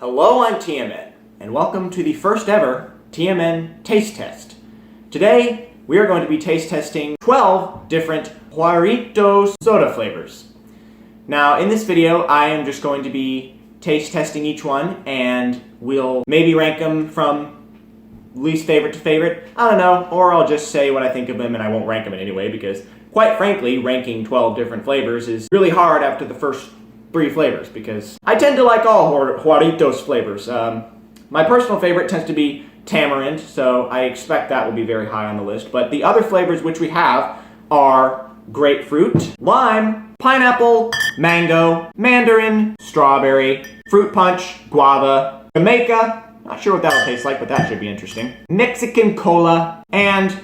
Hello, I'm TMN, and welcome to the first ever TMN Taste Test. Today, we are going to be taste testing 12 different Jarritos soda flavors. Now, in this video, I am just going to be taste testing each one, and we'll maybe rank them from least favorite to favorite. I don't know, or I'll just say what I think of them and I won't rank them in any way, because quite frankly, ranking 12 different flavors is really hard after the first 3 flavors, because I tend to like all Jarritos flavors. My personal favorite tends to be tamarind, so I expect that will be very high on the list. But the other flavors which we have are grapefruit, lime, pineapple, mango, mandarin, strawberry, fruit punch, guava, Jamaica, not sure what that'll taste like, but that should be interesting, Mexican cola, and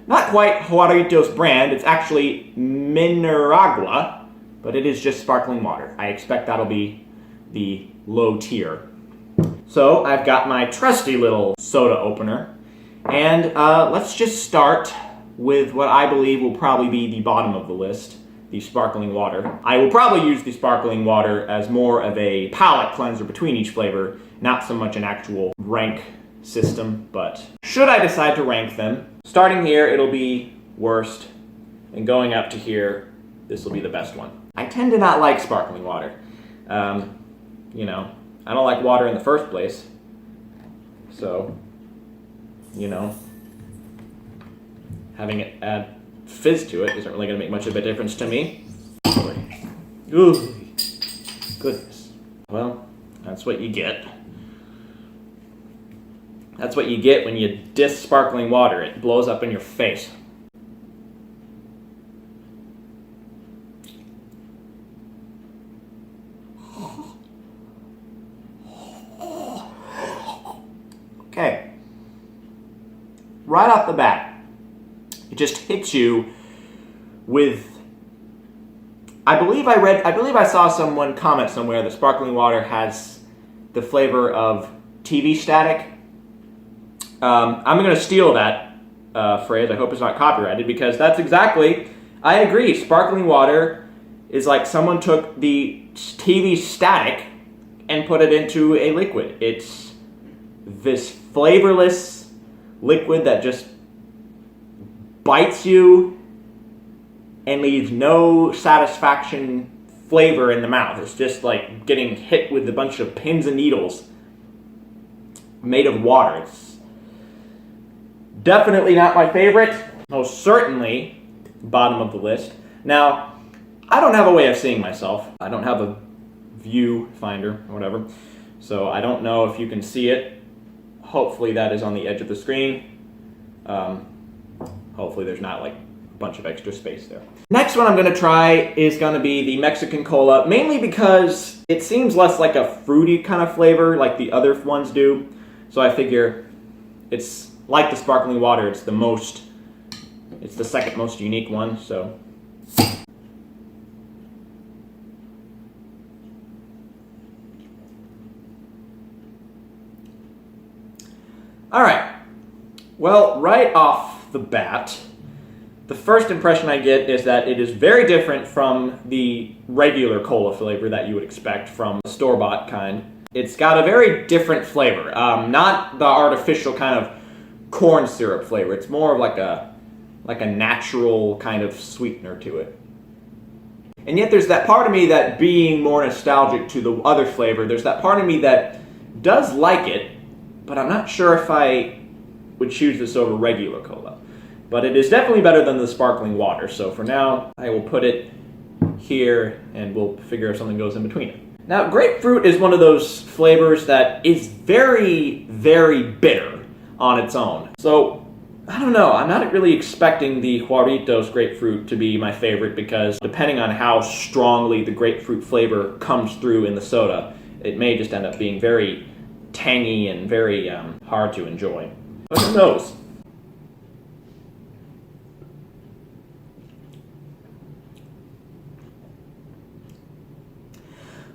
not quite Jarritos brand, it's actually Mineragua, but it is just sparkling water. I expect that'll be the low tier. So I've got my trusty little soda opener, and let's just start with what I believe will probably be the bottom of the list, the sparkling water. I will probably use the sparkling water as more of a palate cleanser between each flavor, not so much an actual rank system, but should I decide to rank them, starting here it'll be worst, and going up to here, this will be the best one. I tend to not like sparkling water. You know, I don't like water in the first place, so, you know, having it add fizz to it isn't really going to make much of a difference to me. Ooh, goodness. Well, that's what you get. That's what you get when you diss sparkling water. It blows up in your face. Okay. Right off the bat, it just hits you with, I believe I saw someone comment somewhere that sparkling water has the flavor of TV static. I'm going to steal that phrase. I hope it's not copyrighted, because that's exactly, I agree. Sparkling water is like someone took the TV static and put it into a liquid. It's this flavorless liquid that just bites you and leaves no satisfaction flavor in the mouth. It's just like getting hit with a bunch of pins and needles made of water. It's definitely not my favorite. Most certainly bottom of the list. Now, I don't have a way of seeing myself. I don't have a viewfinder or whatever, so I don't know if you can see it. Hopefully that is on the edge of the screen. Hopefully there's not like a bunch of extra space there. Next one I'm going to try is going to be the Mexican cola, mainly because it seems less like a fruity kind of flavor like the other ones do. So I figure it's like the sparkling water, it's the second most unique one, so. All right, well, right off the bat, the first impression I get is that it is very different from the regular cola flavor that you would expect from the store-bought kind. It's got a very different flavor, not the artificial kind of corn syrup flavor. It's more of like a natural kind of sweetener to it. And yet there's that part of me that, being more nostalgic to the other flavor, there's that part of me that does like it, but I'm not sure if I would choose this over regular cola. But it is definitely better than the sparkling water, so for now, I will put it here, and we'll figure if something goes in between it. Now, grapefruit is one of those flavors that is very, very bitter on its own. So, I don't know, I'm not really expecting the Jarritos grapefruit to be my favorite, because depending on how strongly the grapefruit flavor comes through in the soda, it may just end up being very tangy and very hard to enjoy. But who knows?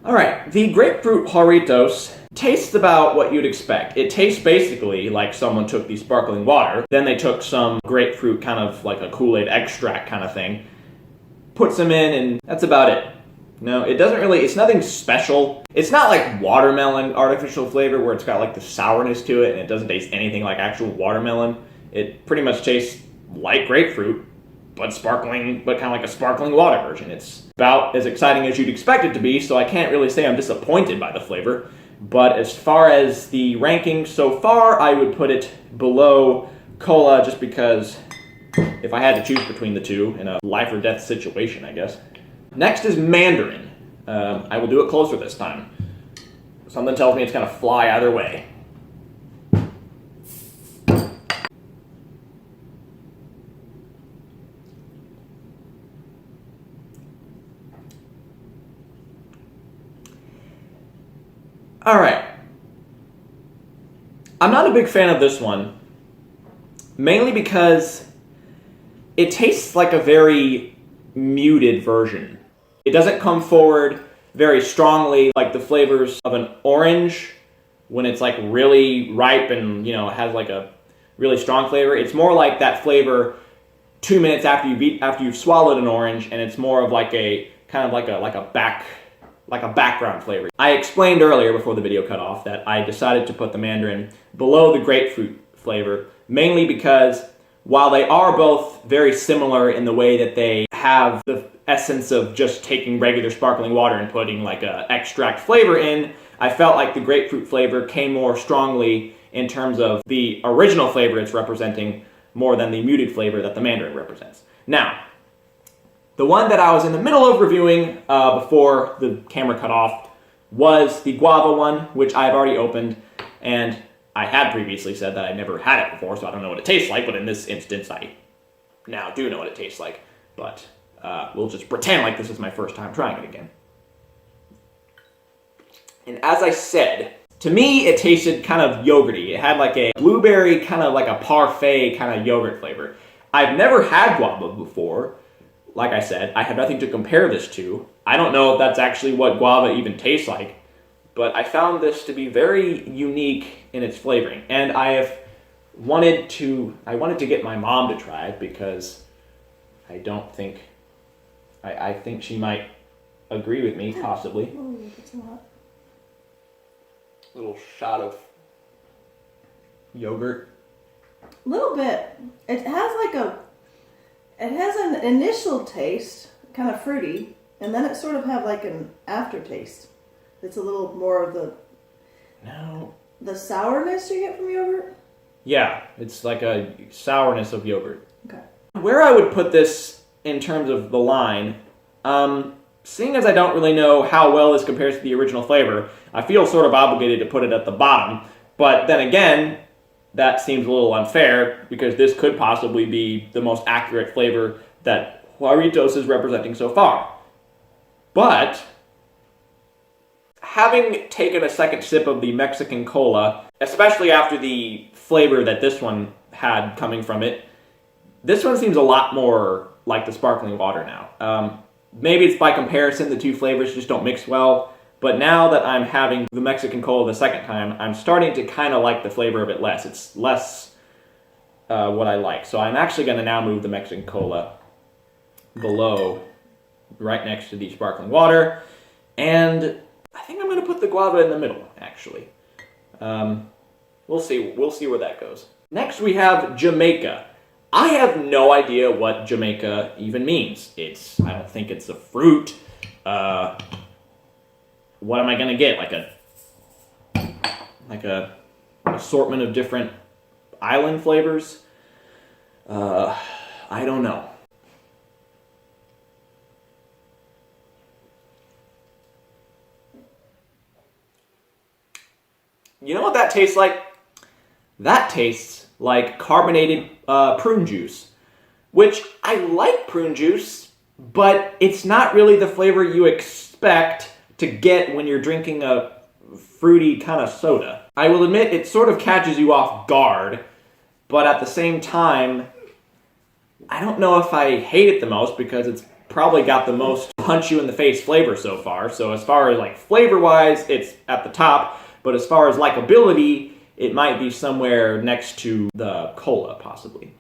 Alright, the grapefruit Jarritos tastes about what you'd expect. It tastes basically like someone took the sparkling water, then they took some grapefruit, kind of like a Kool-Aid extract kind of thing, puts them in, and that's about it. No, it doesn't really, it's nothing special. It's not like watermelon artificial flavor where it's got like the sourness to it and it doesn't taste anything like actual watermelon. It pretty much tastes like grapefruit, but sparkling, but kind of like a sparkling water version. It's about as exciting as you'd expect it to be, so I can't really say I'm disappointed by the flavor. But as far as the ranking so far, I would put it below cola just because if I had to choose between the two in a life or death situation, I guess. Next is mandarin. I will do it closer this time. Something tells me it's going to fly either way. All right. I'm not a big fan of this one, mainly because it tastes like a very muted version. It doesn't come forward very strongly like the flavors of an orange when it's like really ripe and, you know, has like a really strong flavor. It's more like that flavor 2 minutes after you've swallowed an orange, and it's more of like a kind of like a background flavor. I explained earlier before the video cut off that I decided to put the mandarin below the grapefruit flavor, mainly because while they are both very similar in the way that they have the essence of just taking regular sparkling water and putting like a extract flavor in, I felt like the grapefruit flavor came more strongly in terms of the original flavor it's representing more than the muted flavor that the mandarin represents. Now, the one that I was in the middle of reviewing before the camera cut off was the guava one, which I've already opened, and I had previously said that I'd never had it before, so I don't know what it tastes like, but in this instance I now do know what it tastes like, but we'll just pretend like this is my first time trying it again. And as I said, to me it tasted kind of yogurty. It had like a blueberry, kind of like a parfait kind of yogurt flavor. I've never had guava before. Like I said, I have nothing to compare this to. I don't know if that's actually what guava even tastes like, but I found this to be very unique in its flavoring. And I wanted to get my mom to try it because I think she might agree with me, possibly. Oh, that's a lot. Little shot of yogurt. A little bit. It has an initial taste, kind of fruity, and then it sort of have like an aftertaste. It's a little more of the sourness you get from yogurt. Yeah, it's like a sourness of yogurt. Okay. Where I would put this in terms of the line, seeing as I don't really know how well this compares to the original flavor, I feel sort of obligated to put it at the bottom. But then again, that seems a little unfair because this could possibly be the most accurate flavor that Jarritos is representing so far. But having taken a second sip of the Mexican cola, especially after the flavor that this one had coming from it, this one seems a lot more like the sparkling water now. Maybe it's by comparison, the two flavors just don't mix well, but now that I'm having the Mexican cola the second time, I'm starting to kind of like the flavor of it less. It's less what I like. So I'm actually going to now move the Mexican cola below, right next to the sparkling water, and I think I'm going to put the guava in the middle, actually. We'll see where that goes. Next we have Jamaica. I have no idea what Jamaica even means. I don't think it's a fruit. What am I gonna get? Like a assortment of different island flavors? I don't know. You know what that tastes like? That tastes like carbonated prune juice, which I like prune juice, but it's not really the flavor you expect to get when you're drinking a fruity kind of soda. I will admit it sort of catches you off guard, but at the same time, I don't know if I hate it the most because it's probably got the most punch you in the face flavor so far. So as far as like flavor wise, it's at the top, but as far as likability, it might be somewhere next to the cola, possibly.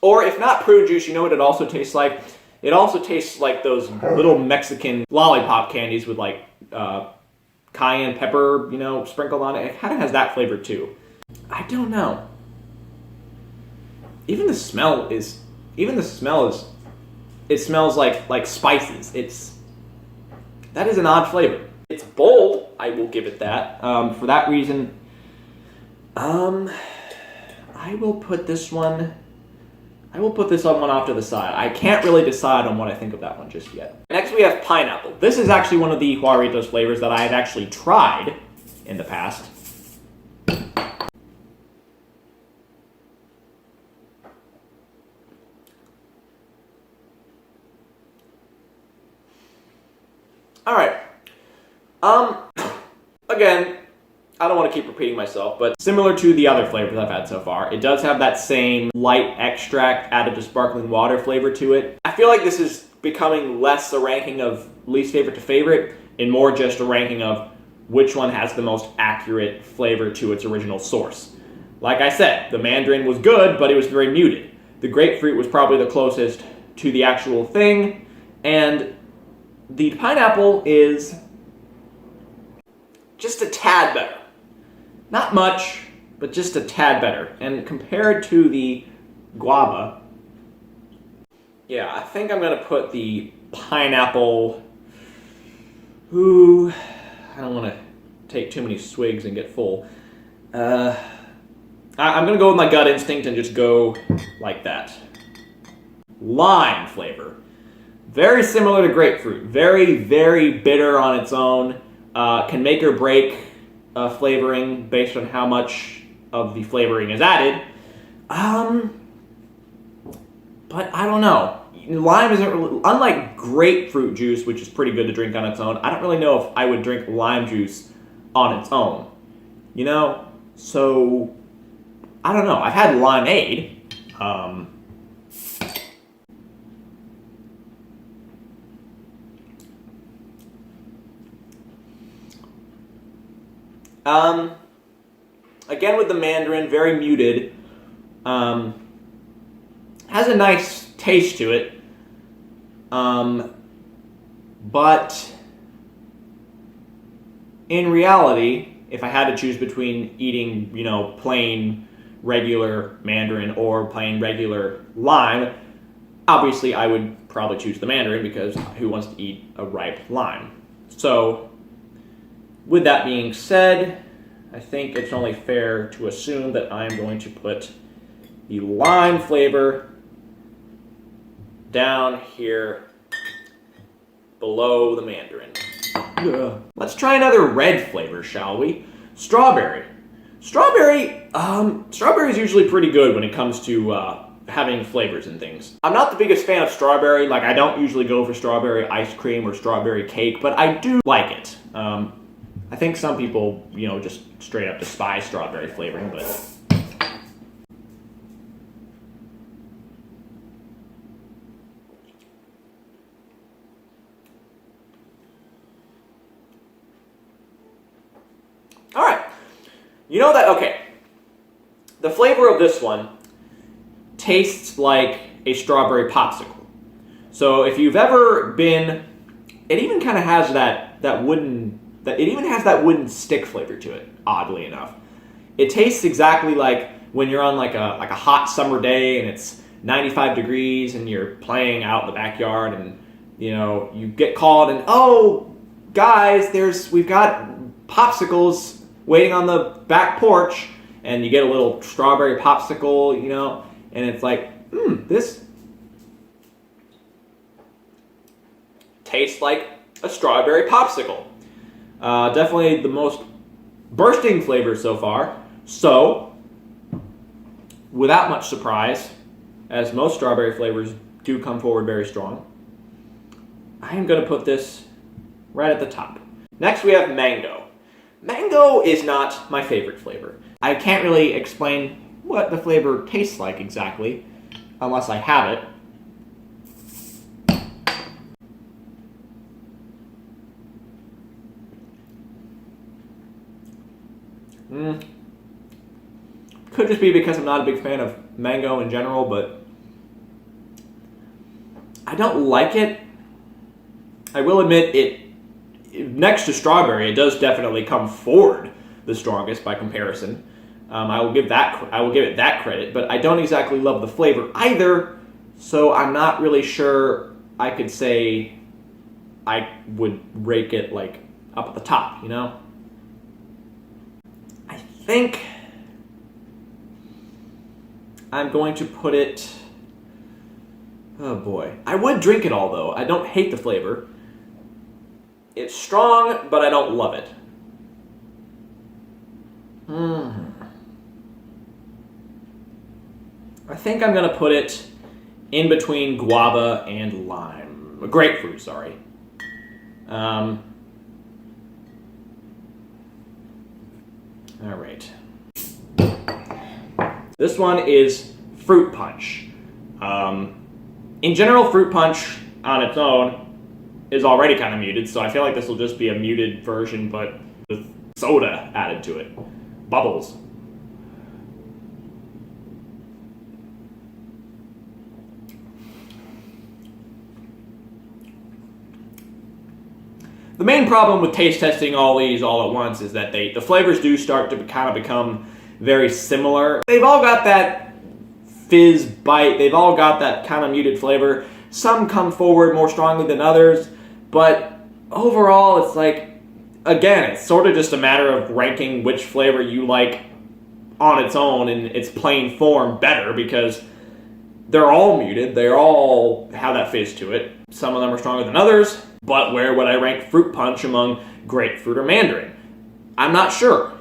Or if not prune juice, you know what it also tastes like? It also tastes like those little Mexican lollipop candies with like cayenne pepper, you know, sprinkled on it. It kind of has that flavor too. I don't know. Even the smell is. It smells like spices. That is an odd flavor. It's bold. I will give it that. For that reason, I will put this one off to the side. I can't really decide on what I think of that one just yet. Next we have pineapple. This is actually one of the Jarritos flavors that I have actually tried in the past. Alright. Again, I don't want to keep repeating myself, but similar to the other flavors I've had so far, it does have that same light extract added to sparkling water flavor to it. I feel like this is becoming less a ranking of least favorite to favorite and more just a ranking of which one has the most accurate flavor to its original source. Like I said, the mandarin was good, but it was very muted. The grapefruit was probably the closest to the actual thing, and the pineapple is just a tad better. Not much, but just a tad better. And compared to the guava, yeah, I think I'm gonna put the pineapple. Ooh, I don't want to take too many swigs and get full. I'm gonna go with my gut instinct and just go like that. Lime flavor. Very similar to grapefruit. Very, very bitter on its own. Can make or break flavoring based on how much of the flavoring is added. But I don't know. Lime isn't really, unlike grapefruit juice, which is pretty good to drink on its own, I don't really know if I would drink lime juice on its own. You know? So, I don't know. I've had limeade. Again with the mandarin, very muted. Has a nice taste to it. But in reality, if I had to choose between eating, you know, plain regular mandarin or plain regular lime, obviously I would probably choose the mandarin because who wants to eat a ripe lime? So, with that being said, I think it's only fair to assume that I'm going to put the lime flavor down here below the mandarin. Yeah. Let's try another red flavor, shall we? Strawberry. Strawberry is usually pretty good when it comes to having flavors and things. I'm not the biggest fan of strawberry. Like, I don't usually go for strawberry ice cream or strawberry cake, but I do like it. I think some people, you know, just straight up despise strawberry flavoring, but alright. You know that, okay. The flavor of this one tastes like a strawberry popsicle. So if you've ever been, it even kind of has that wooden stick flavor to it, oddly enough. It tastes exactly like when you're on like a hot summer day and it's 95 degrees and you're playing out in the backyard and, you know, you get called and, oh, guys, we've got popsicles waiting on the back porch, and you get a little strawberry popsicle, you know, and it's like, this tastes like a strawberry popsicle. Definitely the most bursting flavor so far. So, without much surprise, as most strawberry flavors do come forward very strong, I am going to put this right at the top. Next we have mango. Mango is not my favorite flavor. I can't really explain what the flavor tastes like exactly, unless I have it. Could just be because I'm not a big fan of mango in general, but I I don't like it. I will admit it. Next to strawberry, it does definitely come forward the strongest by comparison. I will give it that credit, but I don't exactly love the flavor either. So I'm not really sure I could say I would rake it like up at the top, you know? I think I'm going to put it, oh boy. I would drink it all though. I don't hate the flavor. It's strong, but I don't love it. I think I'm gonna put it in between guava and lime. Grapefruit, sorry. All right. This one is fruit punch. In general, fruit punch on its own is already kind of muted, so I feel like this will just be a muted version, but with soda added to it. Bubbles. The main problem with taste testing all these all at once is that the flavors do start to kind of become very similar. They've all got that fizz bite. They've all got that kind of muted flavor. Some come forward more strongly than others, but overall it's like, again, it's sort of just a matter of ranking which flavor you like on its own in its plain form better, because they're all muted. They all have that fizz to it. Some of them are stronger than others, but where would I rank fruit punch among grapefruit or mandarin? I'm not sure.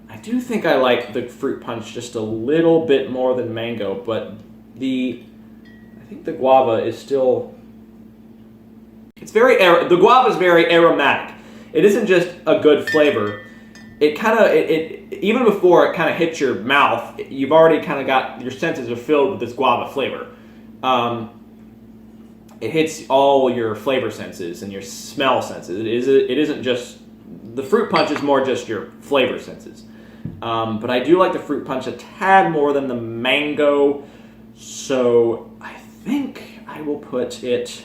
I do think I like the fruit punch just a little bit more than mango, but I think the guava is still, the guava is very aromatic. It isn't just a good flavor. It kind of, even before it kind of hits your mouth, you've already kind of got, your senses are filled with this guava flavor. It hits all your flavor senses and your smell senses. It isn't just, the fruit punch is more just your flavor senses. But I do like the fruit punch a tad more than the mango, so I think I will put it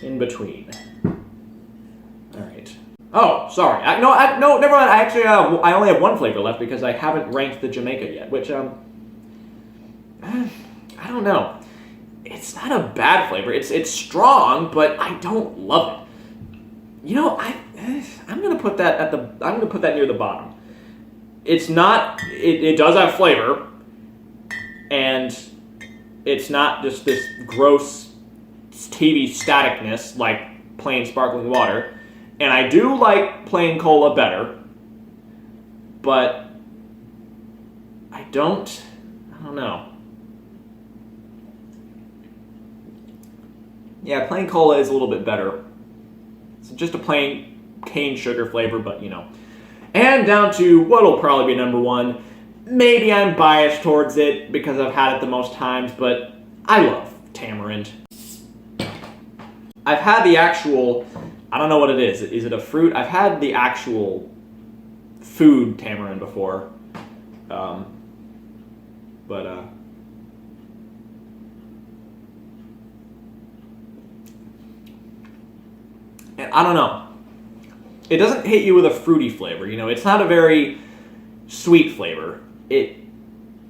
in between. All right. Oh, sorry. No, never mind. I only have one flavor left because I haven't ranked the Jamaica yet, which I don't know. It's not a bad flavor. It's strong, but I don't love it. You know, I'm gonna put that near the bottom. It's not. It does have flavor, and it's not just this gross TV staticness like plain sparkling water. And I do like plain cola better, but I don't know. Yeah, plain cola is a little bit better. It's just a plain cane sugar flavor, but you know. And down to what'll probably be number one. Maybe I'm biased towards it because I've had it the most times, but I love tamarind. I've had the actual, I don't know what it is. Is it a fruit? I've had the actual food tamarind before. And I don't know. It doesn't hit you with a fruity flavor, you know. It's not a very sweet flavor. It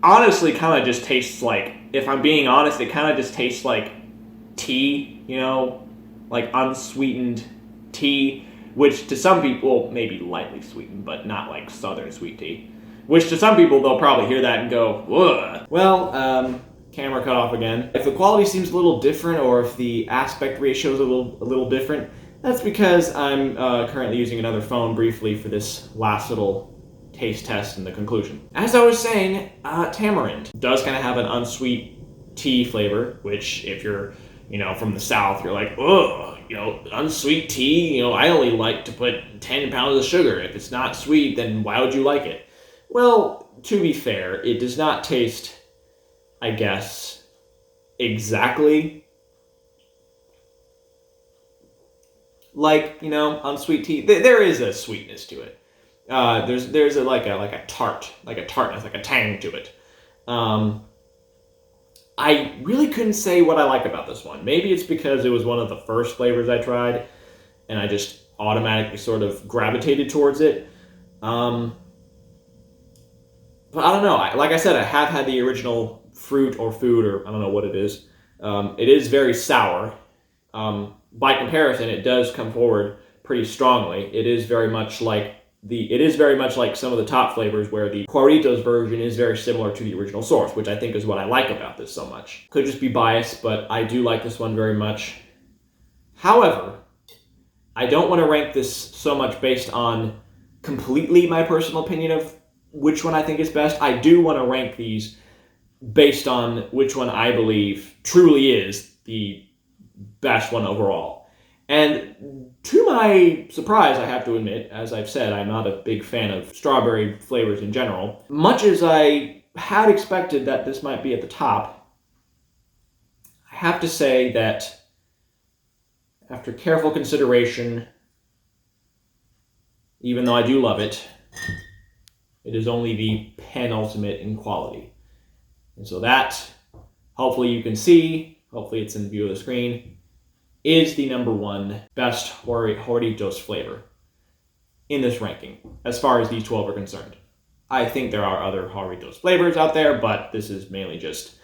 honestly kind of just tastes like, if I'm being honest, it kind of just tastes like tea, you know, like unsweetened tea, which to some people may be lightly sweetened, but not like southern sweet tea. Which to some people, they'll probably hear that and go, ugh. Well, camera cut off again. If the quality seems a little different, or if the aspect ratio is a little different, that's because I'm currently using another phone briefly for this last little taste test and the conclusion. As I was saying, tamarind does kind of have an unsweet tea flavor, which if you're, you know, from the South, you're like, ugh, you know, unsweet tea, you know, I only like to put 10 pounds of sugar. If it's not sweet, then why would you like it? Well, to be fair, it does not taste, I guess, exactly like, you know, unsweet tea. There is a sweetness to it. There's a tartness, like a tang to it. I really couldn't say what I like about this one. Maybe it's because it was one of the first flavors I tried, and I just automatically sort of gravitated towards it. But I don't know. Like I said, I have had the original fruit or food, or I don't know what it is. It is very sour. By comparison, it does come forward pretty strongly. It is very much like some of the top flavors, where the Jarritos version is very similar to the original source, which I think is what I like about this so much. Could just be biased, but I do like this one very much. However, I don't want to rank this so much based on completely my personal opinion of which one I think is best. I do want to rank these based on which one I believe truly is the best one overall. And to my surprise, I have to admit, as I've said, I'm not a big fan of strawberry flavors in general. Much as I had expected that this might be at the top, I have to say that after careful consideration, even though I do love it, it is only the penultimate in quality. And so that, hopefully you can see, hopefully it's in view of the screen, is the number one best Jarritos flavor in this ranking, as far as these 12 are concerned. I think there are other Jarritos flavors out there, but this is mainly just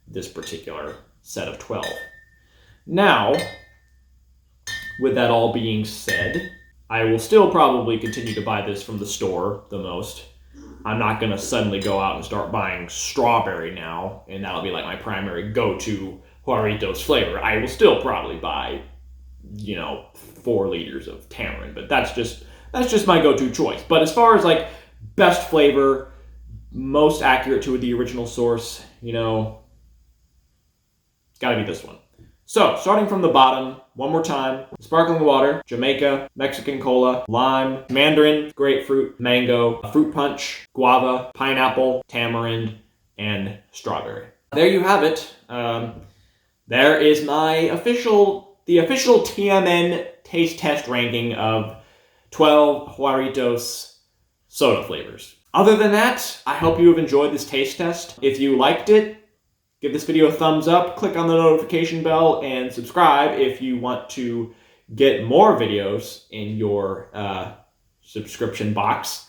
this particular set of 12. Now, with that all being said, I will still probably continue to buy this from the store the most. I'm not going to suddenly go out and start buying strawberry now, and that'll be like my primary go-to Jarritos flavor. I will still probably buy, 4 liters of tamarind, but that's just my go-to choice. But as far as like best flavor, most accurate to the original source, it's gotta be this one. So, starting from the bottom, one more time: sparkling water, Jamaica, Mexican cola, lime, mandarin, grapefruit, mango, fruit punch, guava, pineapple, tamarind, and strawberry. There you have it. There is the official TMN taste test ranking of 12 Jarritos soda flavors. Other than that, I hope you have enjoyed this taste test. If you liked it, give this video a thumbs up, click on the notification bell, and subscribe if you want to get more videos in your subscription box.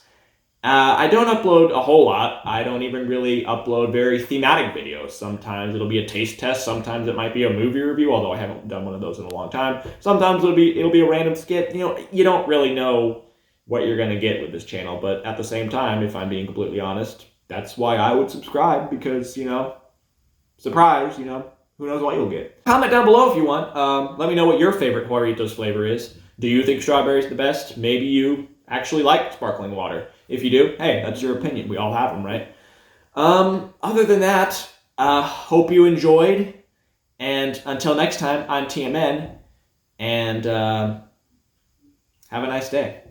I don't upload a whole lot. I don't even really upload very thematic videos. Sometimes it'll be a taste test. Sometimes it might be a movie review, although I haven't done one of those in a long time. Sometimes it'll be a random skit. You don't really know what you're going to get with this channel, but at the same time, if I'm being completely honest, that's why I would subscribe, because, surprise, who knows what you'll get. Comment down below if you want. Let me know what your favorite Jarritos flavor is. Do you think strawberry is the best? Maybe you actually like sparkling water. If you do, hey, that's your opinion. We all have them, right? Other than that, hope you enjoyed. And until next time, I'm TMN. And have a nice day.